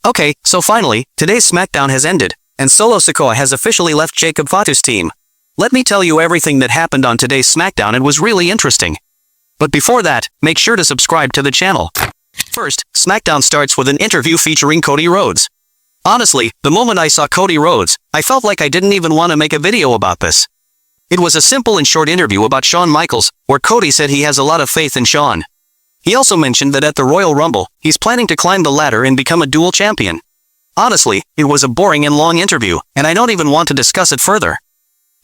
Okay, so finally, today's SmackDown has ended, and Solo Sikoa has officially left Jacob Fatu's team. Let me tell you everything that happened on today's SmackDown. It was really interesting. But before that, make sure to subscribe to the channel. First, SmackDown starts with an interview featuring Cody Rhodes. Honestly, the moment I saw Cody Rhodes, I felt like I didn't even want to make a video about this. It was a simple and short interview about Shawn Michaels, where Cody said he has a lot of faith in Shawn. He also mentioned that at the Royal Rumble, he's planning to climb the ladder and become a dual champion. Honestly, it was a boring and long interview, and I don't even want to discuss it further.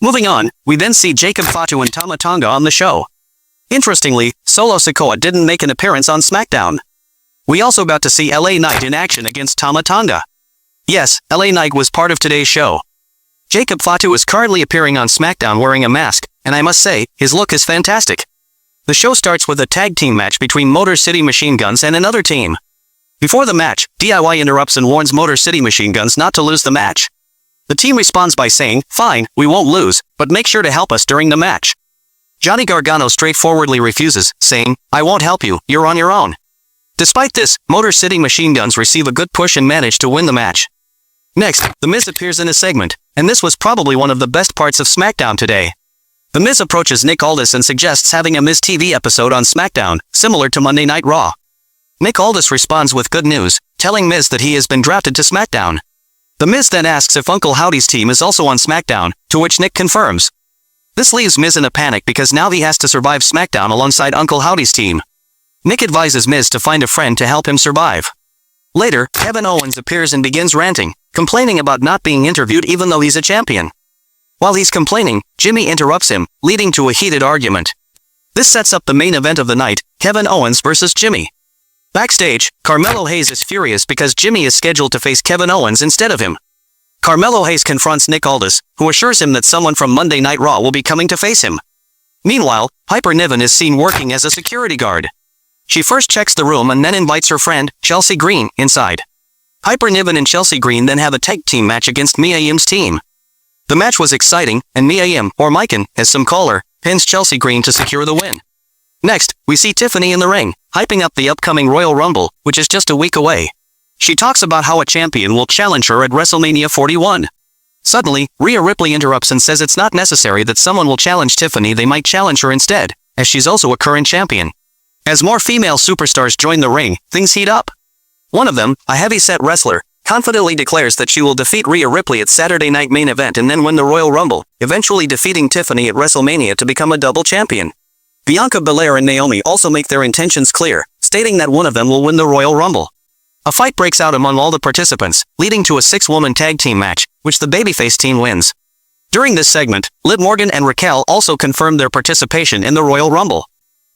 Moving on, we then see Jacob Fatu and Tama Tonga on the show. Interestingly, Solo Sikoa didn't make an appearance on SmackDown. We also got to see LA Knight in action against Tama Tonga. Yes, LA Knight was part of today's show. Jacob Fatu is currently appearing on SmackDown wearing a mask, and I must say, his look is fantastic. The show starts with a tag team match between Motor City Machine Guns and another team. Before the match, DIY interrupts and warns Motor City Machine Guns not to lose the match. The team responds by saying, "Fine, we won't lose, but make sure to help us during the match." Johnny Gargano straightforwardly refuses, saying, "I won't help you, you're on your own." Despite this, Motor City Machine Guns receive a good push and manage to win the match. Next, The Miz appears in a segment, and this was probably one of the best parts of SmackDown today. The Miz approaches Nick Aldis and suggests having a Miz TV episode on SmackDown, similar to Monday Night Raw. Nick Aldis responds with good news, telling Miz that he has been drafted to SmackDown. The Miz then asks if Uncle Howdy's team is also on SmackDown, to which Nick confirms. This leaves Miz in a panic because now he has to survive SmackDown alongside Uncle Howdy's team. Nick advises Miz to find a friend to help him survive. Later, Kevin Owens appears and begins ranting, complaining about not being interviewed even though he's a champion. While he's complaining, Jimmy interrupts him, leading to a heated argument. This sets up the main event of the night, Kevin Owens versus Jimmy. Backstage, Carmelo Hayes is furious because Jimmy is scheduled to face Kevin Owens instead of him. Carmelo Hayes confronts Nick Aldis, who assures him that someone from Monday Night Raw will be coming to face him. Meanwhile, Piper Niven is seen working as a security guard. She first checks the room and then invites her friend, Chelsea Green, inside. Piper Niven and Chelsea Green then have a tag team match against Mia Yim's team. The match was exciting, and Mia Yim, or Mikan, as some call her, pins Chelsea Green to secure the win. Next, we see Tiffany in the ring, hyping up the upcoming Royal Rumble, which is just a week away. She talks about how a champion will challenge her at WrestleMania 41. Suddenly, Rhea Ripley interrupts and says it's not necessary that someone will challenge Tiffany, they might challenge her instead, as she's also a current champion. As more female superstars join the ring, things heat up. One of them, a heavy-set wrestler, confidently declares that she will defeat Rhea Ripley at Saturday Night Main Event and then win the Royal Rumble, eventually defeating Tiffany at WrestleMania to become a double champion. Bianca Belair and Naomi also make their intentions clear, stating that one of them will win the Royal Rumble. A fight breaks out among all the participants, leading to a 6-woman tag team match, which the babyface team wins. During this segment, Liv Morgan and Raquel also confirmed their participation in the Royal Rumble.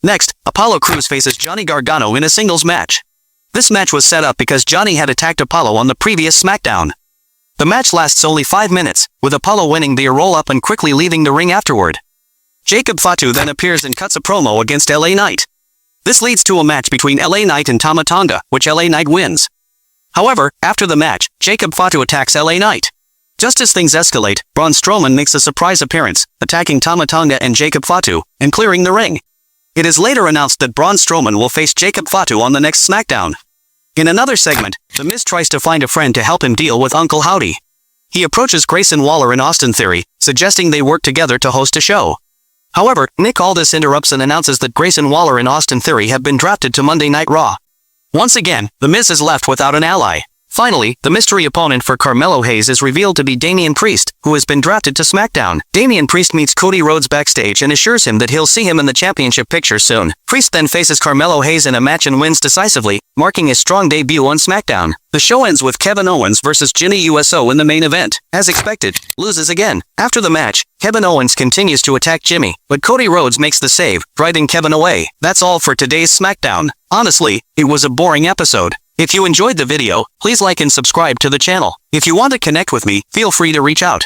Next, Apollo Crews faces Johnny Gargano in a singles match. This match was set up because Johnny had attacked Apollo on the previous SmackDown. The match lasts only 5 minutes, with Apollo winning via roll-up and quickly leaving the ring afterward. Jacob Fatu then appears and cuts a promo against LA Knight. This leads to a match between LA Knight and Tama Tonga, which LA Knight wins. However, after the match, Jacob Fatu attacks LA Knight. Just as things escalate, Braun Strowman makes a surprise appearance, attacking Tama Tonga and Jacob Fatu, and clearing the ring. It is later announced that Braun Strowman will face Jacob Fatu on the next SmackDown. In another segment, The Miz tries to find a friend to help him deal with Uncle Howdy. He approaches Grayson Waller and Austin Theory, suggesting they work together to host a show. However, Nick Aldis interrupts and announces that Grayson Waller and Austin Theory have been drafted to Monday Night Raw. Once again, The Miz is left without an ally. Finally, the mystery opponent for Carmelo Hayes is revealed to be Damian Priest, who has been drafted to SmackDown. Damian Priest meets Cody Rhodes backstage and assures him that he'll see him in the championship picture soon. Priest then faces Carmelo Hayes in a match and wins decisively, marking his strong debut on SmackDown. The show ends with Kevin Owens versus Jimmy Uso in the main event. As expected, loses again. After the match, Kevin Owens continues to attack Jimmy, but Cody Rhodes makes the save, driving Kevin away. That's all for today's SmackDown. Honestly, it was a boring episode. If you enjoyed the video, please like and subscribe to the channel. If you want to connect with me, feel free to reach out.